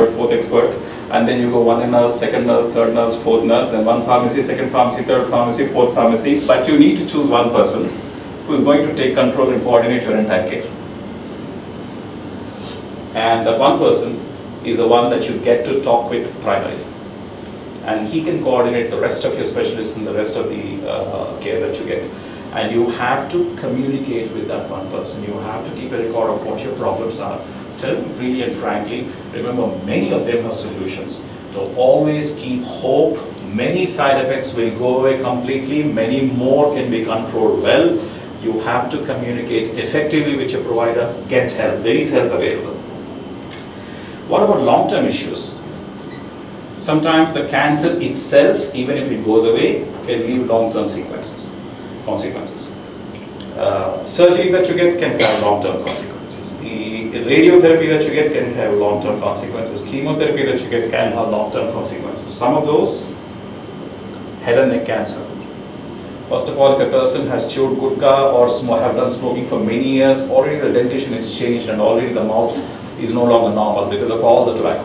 fourth expert, and then you go one nurse, second nurse, third nurse, fourth nurse, then one pharmacy, second pharmacy, third pharmacy, fourth pharmacy. But you need to choose one person who is going to take control and coordinate your entire care. And that one person is the one that you get to talk with primarily. And he can coordinate the rest of your specialists and the rest of the care that you get. And you have to communicate with that one person. You have to keep a record of what your problems are. Tell them freely and frankly. Remember, many of them have solutions. So always keep hope. Many side effects will go away completely. Many more can be controlled well. You have to communicate effectively with your provider. Get help. There is help available. What about long-term issues? Sometimes the cancer itself, even if it goes away, can leave long-term consequences. Surgery that you get can have long-term consequences. The radiotherapy that you get can have long-term consequences. Chemotherapy that you get can have long-term consequences. Some of those, head and neck cancer. First of all, if a person has chewed gutka or have done smoking for many years, already the dentition is changed and already the mouth is no longer normal because of all the tobacco.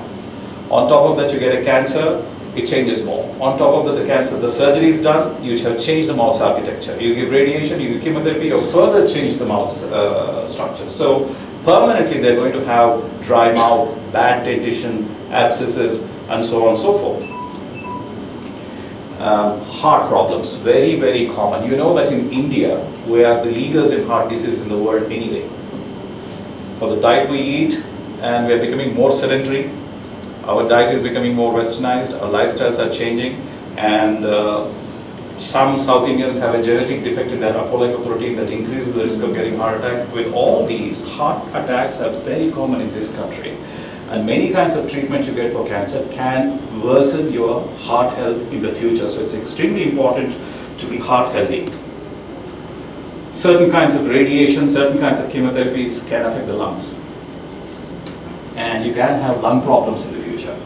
On top of that, you get a cancer, it changes more. On top of that, the cancer, the surgery is done, you have changed the mouth's architecture. You give radiation, you give chemotherapy, you further change the mouth's structure. So permanently, they're going to have dry mouth, bad dentition, abscesses, and so on and so forth. Heart problems, very, very common. You know that in India, we are the leaders in heart disease in the world anyway. For the diet we eat, and we are becoming more sedentary. Our diet is becoming more westernized, our lifestyles are changing, and some South Indians have a genetic defect in their apolipoprotein that increases the risk of getting heart attack. With all these, heart attacks are very common in this country. And many kinds of treatment you get for cancer can worsen your heart health in the future. So it's extremely important to be heart healthy. Certain kinds of radiation, certain kinds of chemotherapies can affect the lungs. And you can have lung problems in the future.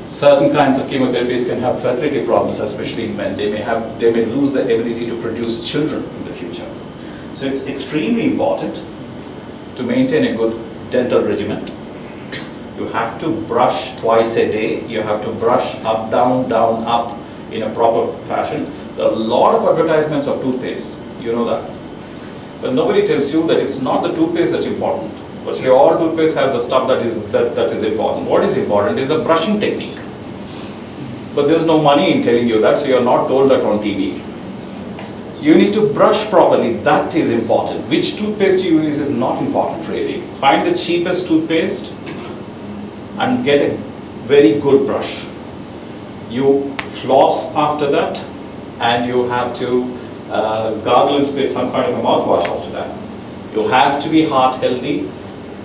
Certain kinds of chemotherapies can have fertility problems, especially in men. They may lose the ability to produce children in the future. So it's extremely important to maintain a good dental regimen. You have to brush twice a day. You have to brush up, down, up in a proper fashion. There are a lot of advertisements of toothpaste. You know that. But nobody tells you that it's not the toothpaste that's important. Virtually all toothpaste have the stuff that is important. What is important is the brushing technique. But there's no money in telling you that, so you're not told that on TV. You need to brush properly, that is important. Which toothpaste you use is not important really. Find the cheapest toothpaste and get a very good brush. You floss after that, and you have to gargle and spit some kind of a mouthwash after that. You have to be heart healthy.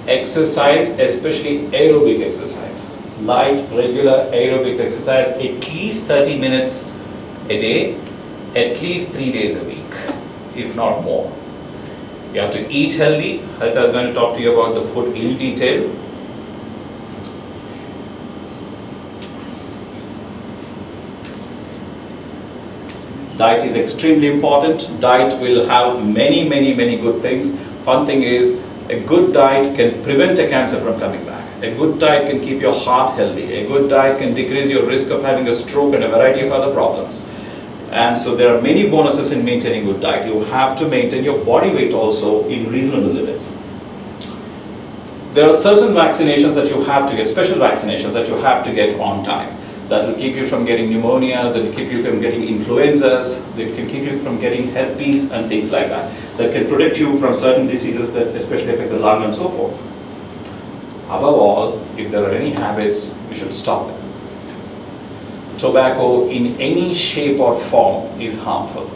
Exercise, especially aerobic exercise. Light, regular aerobic exercise, at least 30 minutes a day, at least 3 days a week, if not more. You have to eat healthy. Harita is going to talk to you about the food in detail. Diet is extremely important. Diet will have many, many, many good things. Fun thing is, a good diet can prevent a cancer from coming back. A good diet can keep your heart healthy. A good diet can decrease your risk of having a stroke and a variety of other problems. And so there are many bonuses in maintaining good diet. You have to maintain your body weight also in reasonable limits. There are certain vaccinations that you have to get, special vaccinations that you have to get on time. That will keep you from getting pneumonias, that will keep you from getting influenzas, that can keep you from getting herpes and things like that. That can protect you from certain diseases that especially affect the lung and so forth. Above all, if there are any habits, we should stop them. Tobacco in any shape or form is harmful.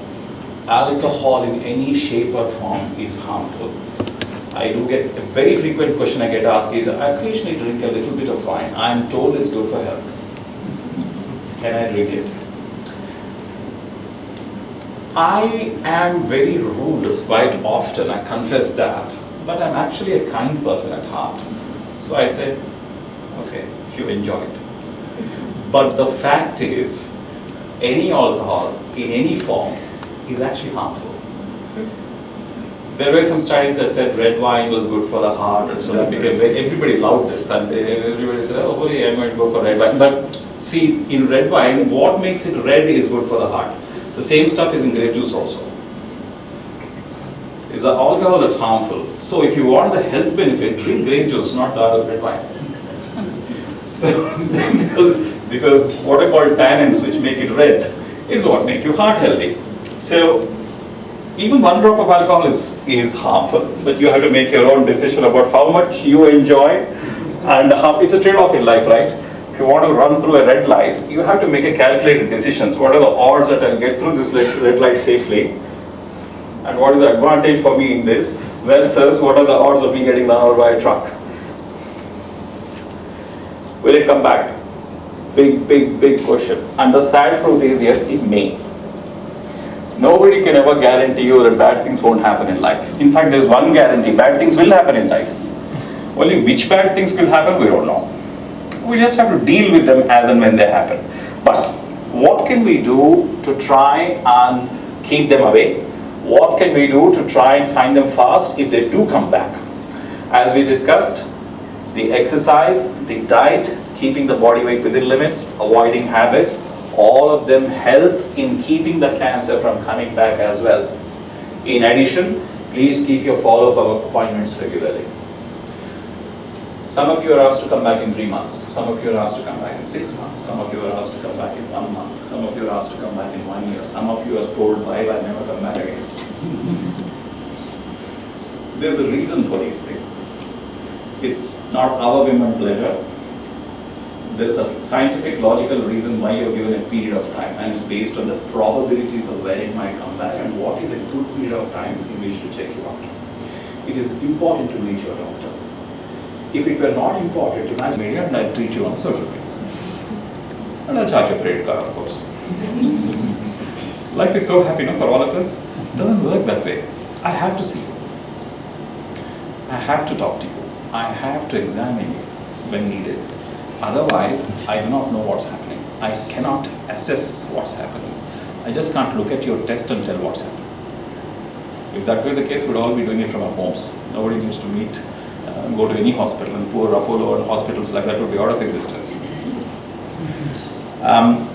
Alcohol in any shape or form is harmful. I do get a very frequent question I get asked is, I occasionally drink a little bit of wine. I am told it's good for health. Can I drink it? I am very rude quite often, I confess that. But I'm actually a kind person at heart. So I say, okay, if you enjoy it. But the fact is, any alcohol in any form is actually harmful. There were some studies that said red wine was good for the heart, and so that became, everybody loved this, and everybody said, oh, holy, I'm going to go for red wine. But see, in red wine, what makes it red is good for the heart. The same stuff is in grape juice also. It's the alcohol that's harmful. So if you want the health benefit, drink grape juice, not the other red wine. So, because what are called tannins, which make it red, is what make you heart healthy. So even one drop of alcohol is harmful, but you have to make your own decision about how much you enjoy, and how, it's a trade-off in life, right? If you want to run through a red light, you have to make a calculated decisions. What are the odds that I'll get through this red light safely? And what is the advantage for me in this versus what are the odds of me getting run over by a truck? Will it come back? Big question. And the sad truth is, yes, it may. Nobody can ever guarantee you that bad things won't happen in life. In fact, there's one guarantee: bad things will happen in life. Only which bad things will happen, we don't know. We just have to deal with them as and when they happen. But what can we do to try and keep them away? What can we do to try and find them fast if they do come back? As we discussed, the exercise, the diet, keeping the body weight within limits, avoiding habits, all of them help in keeping the cancer from coming back as well. In addition, please keep your follow-up appointments regularly. Some of you are asked to come back in 3 months. Some of you are asked to come back in 6 months. Some of you are asked to come back in 1 month. Some of you are asked to come back in 1 year. Some of you are told, bye-bye, never come back again. There's a reason for these things. It's not our whim and pleasure. There's a scientific, logical reason why you're given a period of time, and it's based on the probabilities of where it might come back and what is a good period of time in which to check you out. It is important to meet your doctor. If it were not important, imagine me and I'll treat you on social media. And I'll charge a credit card, of course. Life is so happy, no, for all of us. It doesn't work that way. I have to see you. I have to talk to you. I have to examine you when needed. Otherwise, I do not know what's happening. I cannot assess what's happening. I just can't look at your test and tell what's happening. If that were the case, we'd all be doing it from our homes. Nobody needs to meet, go to any hospital, and poor Apollo and hospitals like that would be out of existence.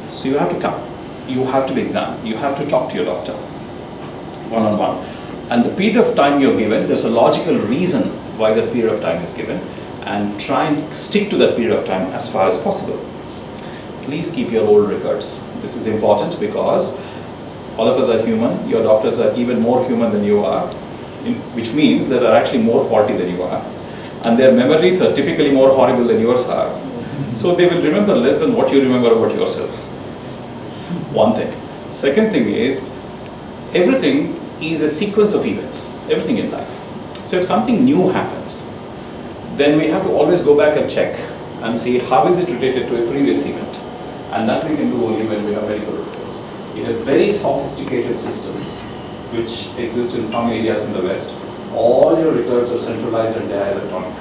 So you have to come. You have to be examined. You have to talk to your doctor, one-on-one. And the period of time you're given, there's a logical reason why that period of time is given, and try and stick to that period of time as far as possible. Please keep your old records. This is important because all of us are human. Your doctors are even more human than you are, which means that they're actually more faulty than you are. And their memories are typically more horrible than yours are. So they will remember less than what you remember about yourself. One thing. Second thing is, everything is a sequence of events, everything in life. So if something new happens, then we have to always go back and check and see how is it related to a previous event. And that we can do only when we have medical records. In a very sophisticated system, which exists in some areas in the West, all your records are centralized and they are electronic.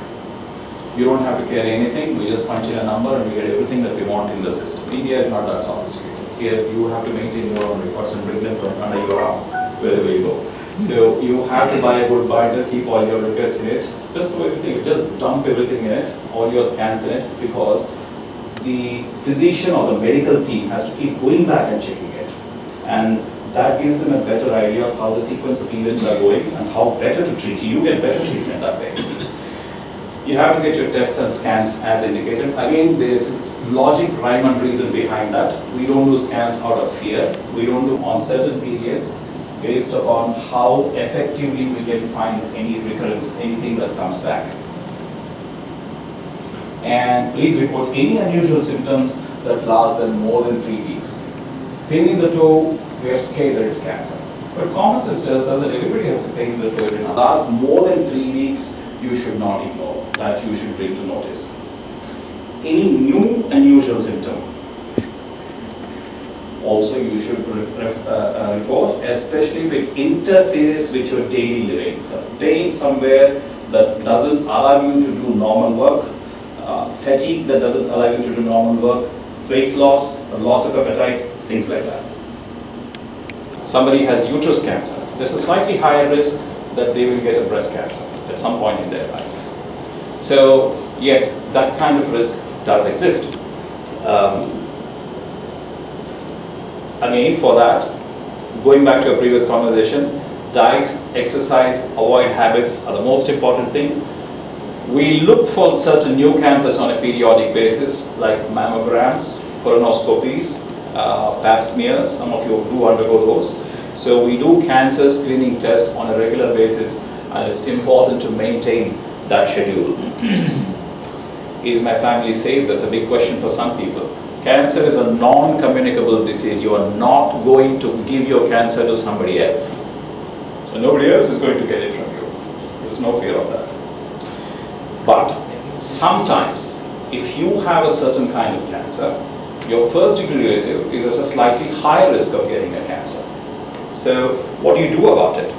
You don't have to carry anything, we just punch in a number and we get everything that we want in the system. India is not that sophisticated. Here you have to maintain your own records and bring them from under your arm, wherever you go. So you have to buy a good binder, keep all your records in it, just throw everything, just dump everything in it, all your scans in it, because the physician or the medical team has to keep going back and checking it. And that gives them a better idea of how the sequence of events are going and how better to treat you. You get better treatment that way. You have to get your tests and scans as indicated. Again, there's logic, rhyme and reason behind that. We don't do scans out of fear. We don't do on certain periods based upon how effectively we can find any recurrence, anything that comes back. And please report any unusual symptoms that last than more than 3 weeks. Pain in the toe, we are scared that it's cancer. But common sense tells us that everybody has a pain in the toe every now. Last more than 3 weeks, you should not ignore. That you should bring to notice. Any new unusual symptom, also you should report, especially if it interferes with your daily living. So pain somewhere that doesn't allow you to do normal work, fatigue that doesn't allow you to do normal work, weight loss, loss of appetite, things like that. Somebody has uterus cancer. There's a slightly higher risk that they will get a breast cancer at some point in their life. So yes, that kind of risk does exist. Again, for that, going back to a previous conversation, diet, exercise, avoid habits are the most important thing. We look for certain new cancers on a periodic basis, like mammograms, colonoscopies, pap smears. Some of you do undergo those. So we do cancer screening tests on a regular basis, and it's important to maintain that schedule. Is my family safe? That's a big question for some people. Cancer is a non-communicable disease. You are not going to give your cancer to somebody else. So nobody else is going to get it from you. There's no fear of that. But sometimes, if you have a certain kind of cancer, your first degree relative is at a slightly higher risk of getting a cancer. So what do you do about it?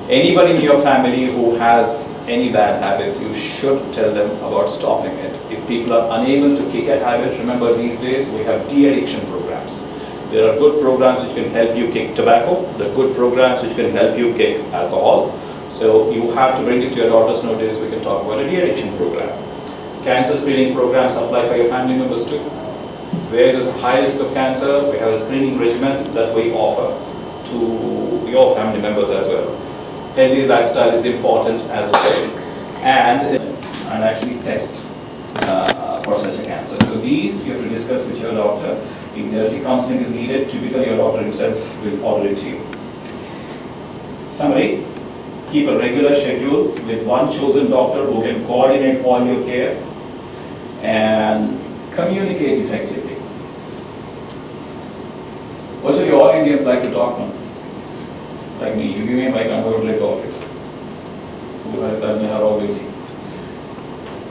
Anybody in your family who has any bad habit, you should tell them about stopping it. If people are unable to kick a habit, remember these days we have de-addiction programs. There are good programs which can help you kick tobacco. There are good programs which can help you kick alcohol. So you have to bring it to your daughter's notice. We can talk about a de-addiction program. Cancer screening programs apply for your family members too. Where there's a high risk of cancer, we have a screening regimen that we offer to your family members as well. Healthy lifestyle is important as well, and actually test for such a cancer. So these you have to discuss with your doctor. If genetic counseling is needed, typically your doctor himself will order it to you. Summary: keep a regular schedule with one chosen doctor who can coordinate all your care, and communicate effectively. Virtually all Indians like to talk now. Like me, you give me a mic, I'm going to let go of it.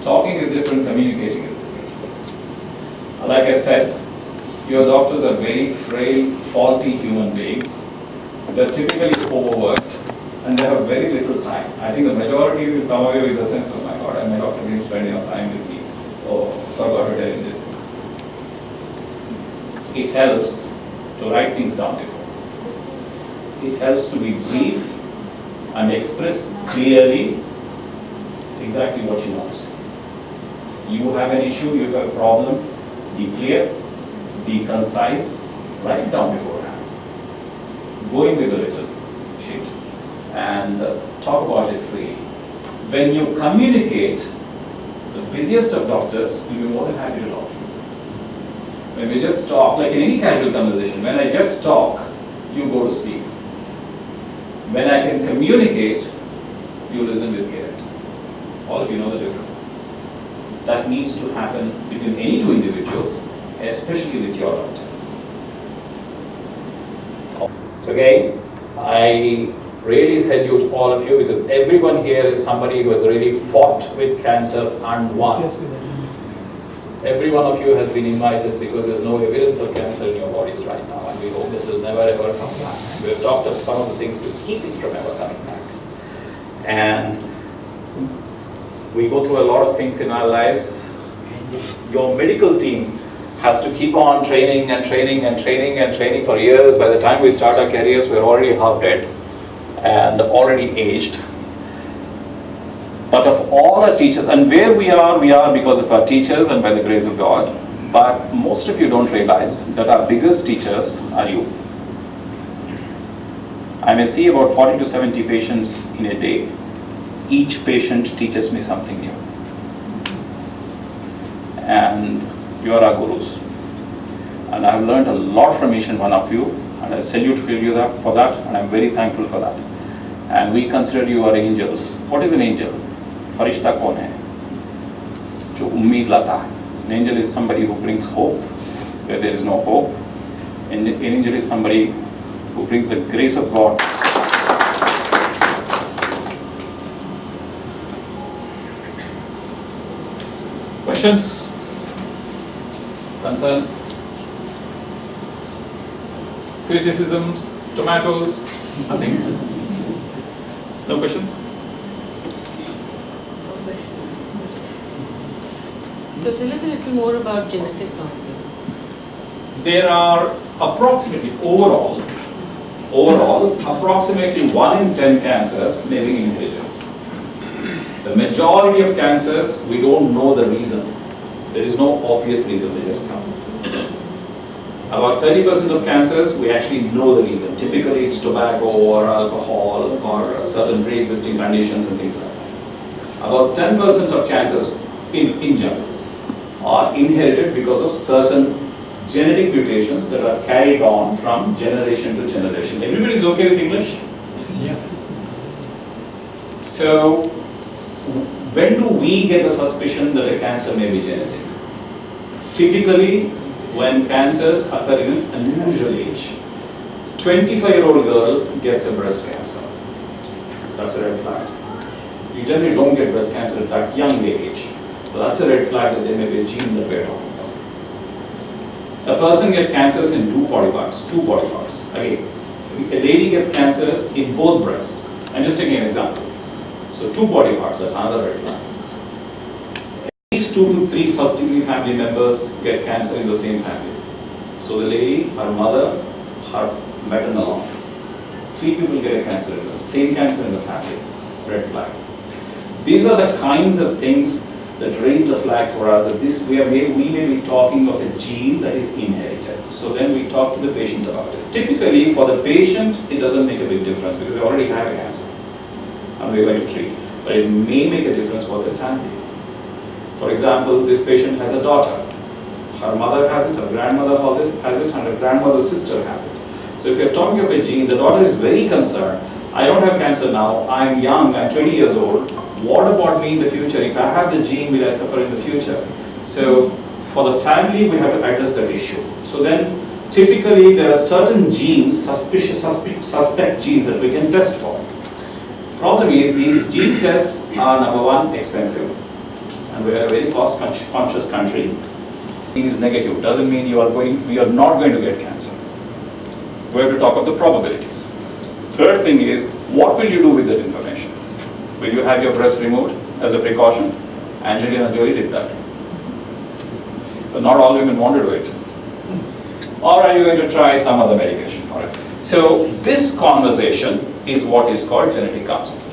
Talking is different, communicating is different. Like I said, your doctors are very frail, faulty human beings. They're typically overworked and they have very little time. I think the majority will come away with the sense, oh my God, my doctor didn't spend enough time with me. Oh, forgot to tell him these things. It helps to write things down before. It helps to be brief and express clearly exactly what you want to say. You have an issue, you have a problem, be clear, be concise, write it down beforehand. Go in with a little sheet and talk about it freely. When you communicate, the busiest of doctors will be more than happy to talk to you. When we just talk, like in any casual conversation, when I just talk, you go to sleep. When I can communicate, you listen with care. All of you know the difference. That needs to happen between any two individuals, especially with your doctor. So again, I really salute all of you because everyone here is somebody who has really fought with cancer and won. Every one of you has been invited because there's no evidence of cancer in your bodies right now, and we hope that it will never ever come back. We have talked about some of the things to keep it from ever coming back. And we go through a lot of things in our lives. Your medical team has to keep on training and training and training and training for years. By the time we start our careers, we're already half dead and already aged. But of all our teachers, and where we are because of our teachers and by the grace of God. But most of you don't realize that our biggest teachers are you. I may see about 40 to 70 patients in a day. Each patient teaches me something new. And you are our gurus. And I've learned a lot from each and one of you. And I salute you for that. And I'm very thankful for that. And we consider you our angels. What is an angel? Farishta kaun hai? Jo ummeed lata hai. An angel is somebody who brings hope where there is no hope. An angel is somebody who brings the grace of God. Questions? Concerns? Criticisms? Tomatoes? Nothing? No questions? So tell us a little more about genetic counseling. There are approximately, overall, overall, approximately 1 in 10 cancers may be inherited. The majority of cancers, we don't know the reason. There is no obvious reason, they just come. About 30% of cancers, we actually know the reason. Typically, it's tobacco or alcohol or certain pre-existing conditions and things like that. About 10% of cancers in general are inherited because of certain genetic mutations that are carried on from generation to generation. Everybody is okay with English? Yes. So, when do we get a suspicion that a cancer may be genetic? Typically, when cancers occur in an unusual age. 25-year-old girl gets a breast cancer. That's a red flag. You generally don't get breast cancer at that young age. So that's a red flag that there may be a gene that we're talking about. A person gets cancers in two body parts. Again, a lady gets cancer in both breasts. I'm just taking an example. So 2 body parts, that's another red flag. At least 2 to 3 first degree family members get cancer in the same family. So the lady, her mother, her maternal aunt, 3 people get a cancer in the same cancer in the family. Red flag. These are the kinds of things that raise the flag for us that we may be talking of a gene that is inherited. So then we talk to the patient about it. Typically for the patient, it doesn't make a big difference because they already have a cancer and we're going to treat. But it may make a difference for the family. For example, this patient has a daughter. Her mother has it, her grandmother has it, and her grandmother's sister has it. So if you're talking of a gene, the daughter is very concerned. I don't have cancer now, I'm young, I'm 20 years old. What about me in the future? If I have the gene, will I suffer in the future? So for the family, we have to address that issue. So then, typically there are certain genes, suspect genes that we can test for. Problem is, these gene tests are number one, expensive. And we are a very cost conscious country. It is negative, doesn't mean you are not going to get cancer. We have to talk of the probabilities. Third thing is, what will you do with that information? Will you have your breast removed as a precaution? Angelina Jolie did that. But not all women want to do it. Or are you going to try some other medication for it? So this conversation is what is called genetic counseling.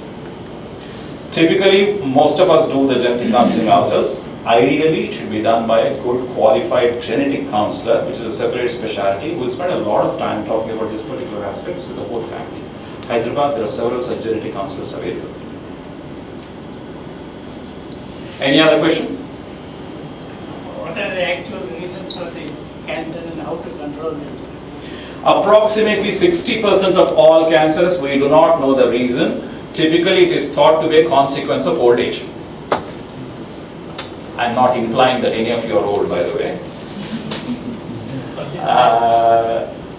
Typically, most of us do the genetic counseling ourselves. Ideally, it should be done by a good qualified genetic counselor, which is a separate specialty, who will spend a lot of time talking about these particular aspects with the whole family. Hyderabad, there are several such genetic counselors available. Any other question? What are the actual reasons for the cancer and how to control them? Approximately 60% of all cancers, we do not know the reason. Typically, it is thought to be a consequence of old age. I'm not implying that any of you are old, by the way.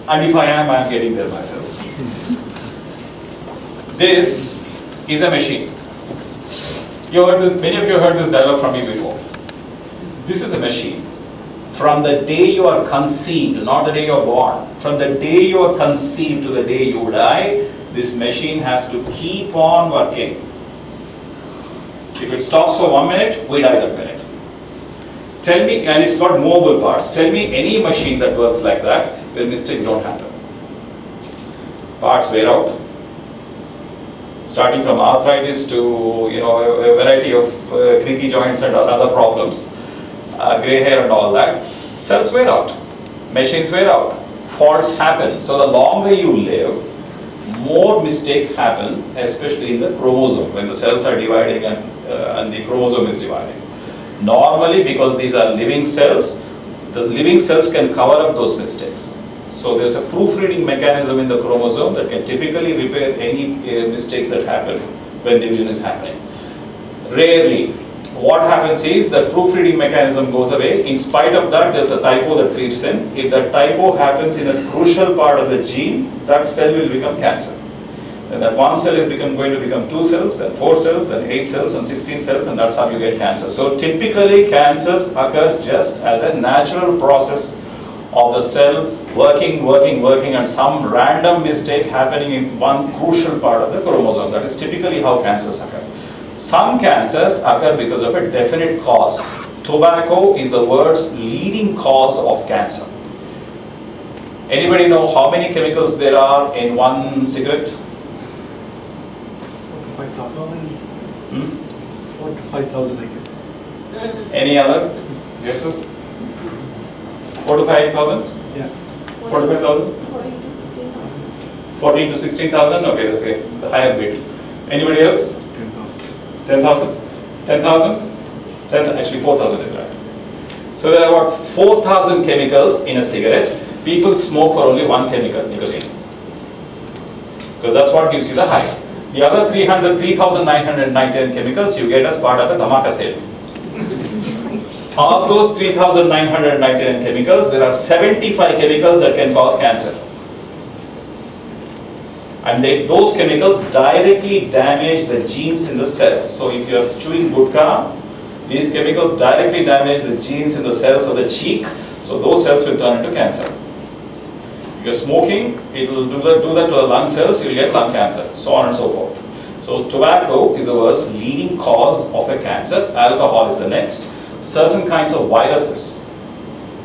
And if I am, I'm getting there myself. This is a machine. You heard this, many of you heard this dialogue from me before. This is a machine. From the day you are conceived, not the day you are born, from the day you are conceived to the day you die, this machine has to keep on working. If it stops for 1 minute, we die that minute. Tell me, and it's got movable parts, tell me any machine that works like that where mistakes don't happen. Parts wear out. Starting from arthritis to a variety of creaky joints and other problems, grey hair and all that. Cells wear out, machines wear out, faults happen. So the longer you live, more mistakes happen, especially in the chromosome, when the cells are dividing and the chromosome is dividing. Normally, because these are living cells, the living cells can cover up those mistakes. So there's a proofreading mechanism in the chromosome that can typically repair any mistakes that happen when division is happening. Rarely, what happens is the proofreading mechanism goes away. In spite of that, there's a typo that creeps in. If that typo happens in a crucial part of the gene, that cell will become cancer. And that one cell is going to become 2 cells, then 4 cells, then 8 cells, and 16 cells, and that's how you get cancer. So typically, cancers occur just as a natural process of the cell working, and some random mistake happening in one crucial part of the chromosome. That is typically how cancers occur. Some cancers occur because of a definite cause. Tobacco is the world's leading cause of cancer. Anybody know how many chemicals there are in one cigarette? 5,000. Hmm? 4 to 5,000, I guess. Any other guesses? 4 to 5,000? Yeah. 4 to 5,000? 14 to 16,000. 14 to 16,000? Okay, that's okay. The higher bit. Anybody else? 10,000. 10,000? 10,000? Actually 4,000 is right. So there are about 4,000 chemicals in a cigarette. People smoke for only one chemical, nicotine. Because that's what gives you the high. The other 3,999 chemicals you get as part of a dhamaka sale. Of those 3,999 chemicals, there are 75 chemicals that can cause cancer. And those chemicals directly damage the genes in the cells. So if you are chewing gutka, these chemicals directly damage the genes in the cells of the cheek. So those cells will turn into cancer. If you're smoking, it will do that to the lung cells, you'll get lung cancer, so on and so forth. So tobacco is the world's leading cause of a cancer. Alcohol is the next. Certain kinds of viruses,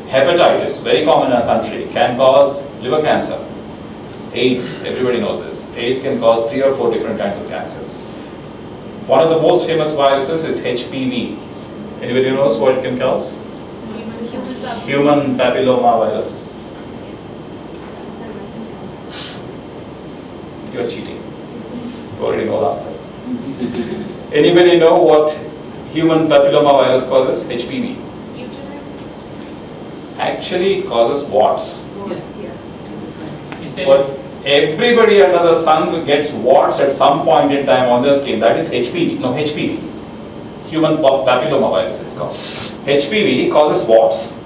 hepatitis, very common in our country, can cause liver cancer. AIDS, everybody knows this. AIDS can cause 3 or 4 different kinds of cancers. One of the most famous viruses is HPV. Anybody knows what it can cause? Human papilloma virus. You're cheating. You already know the answer. Anybody know what human papilloma virus causes? HPV. Actually, it causes warts. Yes. But everybody under the sun gets warts at some point in time on their skin. That is HPV. No, HPV. Human papilloma virus, it's called. HPV causes warts.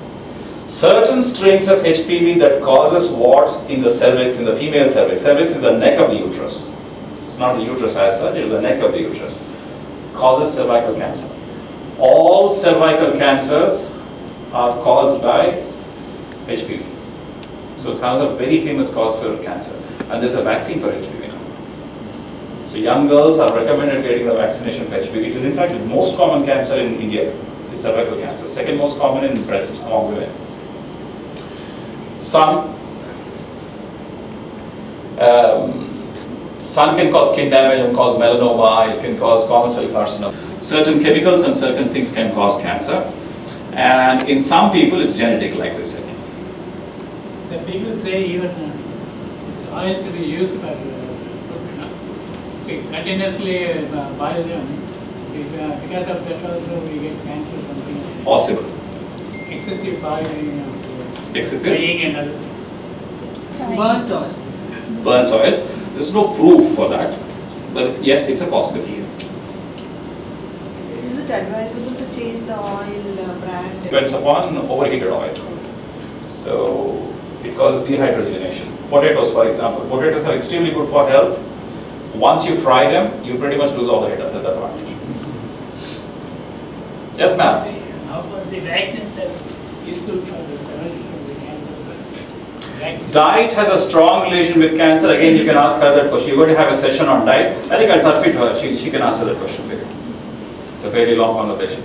Certain strains of HPV that causes warts in the cervix, in the female cervix. Cervix is the neck of the uterus. It's not the uterus as such, it is the neck of the uterus. Causes cervical cancer. All cervical cancers are caused by HPV. So it's another very famous cause for cancer. And there's a vaccine for HPV now. So young girls are recommended getting the vaccination for HPV. It is in fact the most common cancer in India, is cervical cancer. Second most common in breast among women. Sun can cause skin damage and cause melanoma, it can cause squamous cell carcinoma. Certain chemicals and certain things can cause cancer. And in some people it's genetic, like we said. So people say even this oil to be used for continuously boil them. Because of that also we get cancer something like that. Possible. Excessive boiling of Excessive? frying and other things. Burnt oil. Burnt oil. There's no proof for that. But yes, it's a possibility, yes. Is it advisable to change the oil brand? Depends upon overheated oil. So it causes dehydrogenation. Potatoes, for example. Potatoes are extremely good for health. Once you fry them, you pretty much lose all the health advantage. Yes, ma'am. How about the vaccines that useful for the prevention of the cancer? Vaccines. Diet has a strong relation with cancer. Again, you can ask her that question. You're going to have a session on diet. I think I'll turf it to her. She can answer that question for you. It's a fairly long conversation.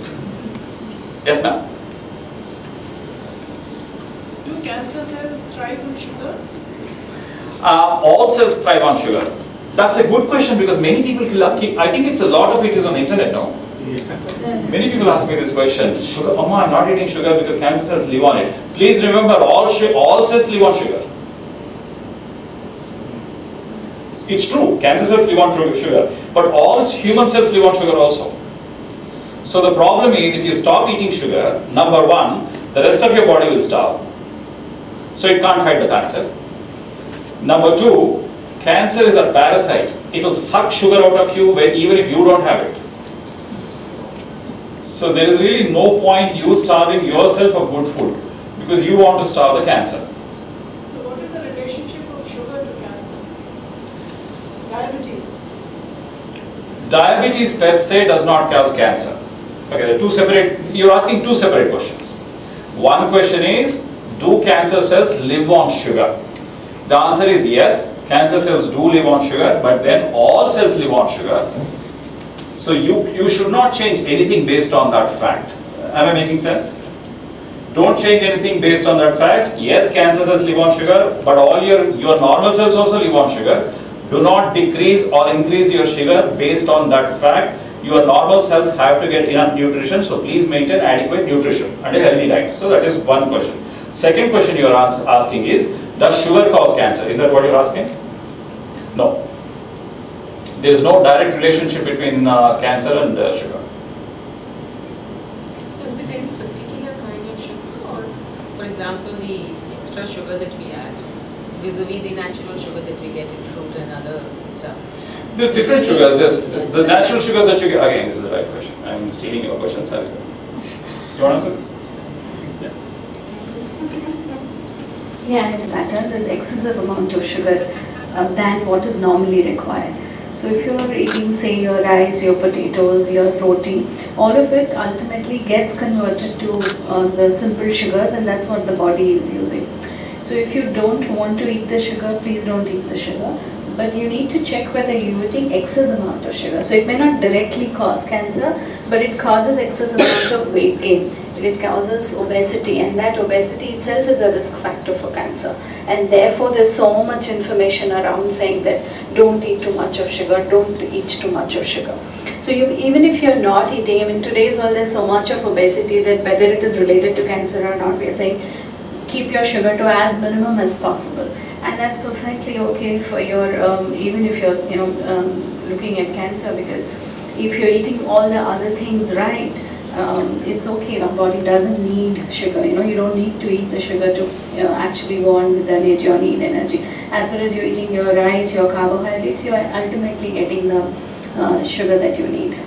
Yes, ma'am. Do cancer cells thrive on sugar? All cells thrive on sugar. That's a good question because many people, I think it's a lot of it is on the internet now. Many people ask me this question, sugar, Mama, I'm not eating sugar because cancer cells live on it. Please remember, all cells live on sugar. It's true, cancer cells live on sugar, but all human cells live on sugar also. So the problem is, if you stop eating sugar, number one, the rest of your body will starve. So it can't fight the cancer. Number two, cancer is a parasite. It will suck sugar out of you even if you don't have it. So there is really no point you starving yourself of good food because you want to starve the cancer. So what is the relationship of sugar to cancer? Diabetes. Diabetes per se does not cause cancer. Okay, there are two separate, you're asking two separate questions. One question is, do cancer cells live on sugar? The answer is yes, cancer cells do live on sugar, but then all cells live on sugar. So you should not change anything based on that fact. Am I making sense? Don't change anything based on that facts. Yes, cancer cells live on sugar, but all your normal cells also live on sugar. Do not decrease or increase your sugar based on that fact. Your normal cells have to get enough nutrition, so please maintain adequate nutrition and a healthy diet. So that is one question. Second question you are asking is, does sugar cause cancer? Is that what you're asking? No. There is no direct relationship between cancer and sugar. So is it any particular kind of sugar, or for example the extra sugar that we add vis-a-vis the natural sugar that we get in fruit and other stuff? There's different sugars. There's the natural sugars that you get. Again, this is the right question. I'm stealing your question, sorry. You want to answer this? Yeah, in matter, there's excessive amount of sugar than what is normally required. So if you are eating, say, your rice, your potatoes, your roti, all of it ultimately gets converted to the simple sugars, and that's what the body is using. So if you don't want to eat the sugar, please don't eat the sugar. But you need to check whether you're eating excess amount of sugar. So it may not directly cause cancer, but it causes excess amount of weight gain. It causes obesity, and that obesity itself is a risk factor for cancer. And therefore there's so much information around saying that don't eat too much of sugar, don't eat too much of sugar. So even if you're not eating, I mean today's world there's so much of obesity that whether it is related to cancer or not, we're saying keep your sugar to as minimum as possible. And that's perfectly okay for your, even if you're looking at cancer, because if you're eating all the other things right, it's okay. Our body doesn't need sugar. You don't need to eat the sugar to actually go on with the energy or need energy. As far as you're eating your rice, your carbohydrates, you are ultimately getting the sugar that you need.